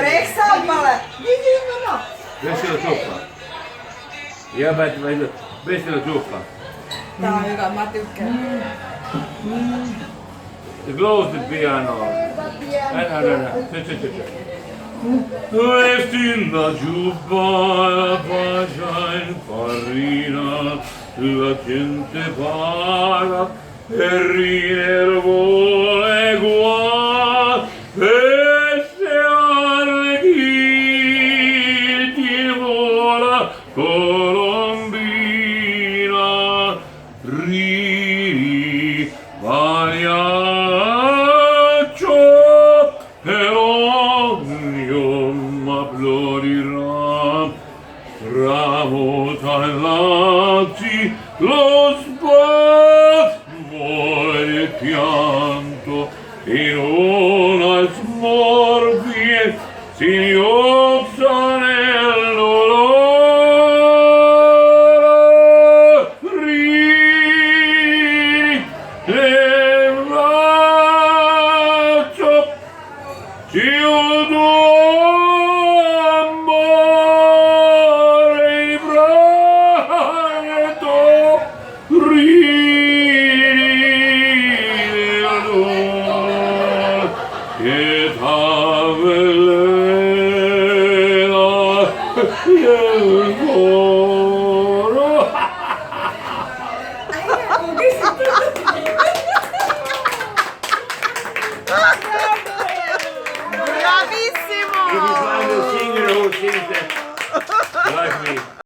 Reksaamale! No. Vesillä sukkaa. Ja vesillä sukkaa. Tää on hyvä, mä tykkään. Close the piano. Destina giubba paciain farina, la gente para e ridere vuole qua, e se arreghiti vola colombina, ridi, variaccio, Eronium applaudirà, tramuta in lati lo spasmo e pianto in una smorfie si riozza nell'olore ridi le braccia ci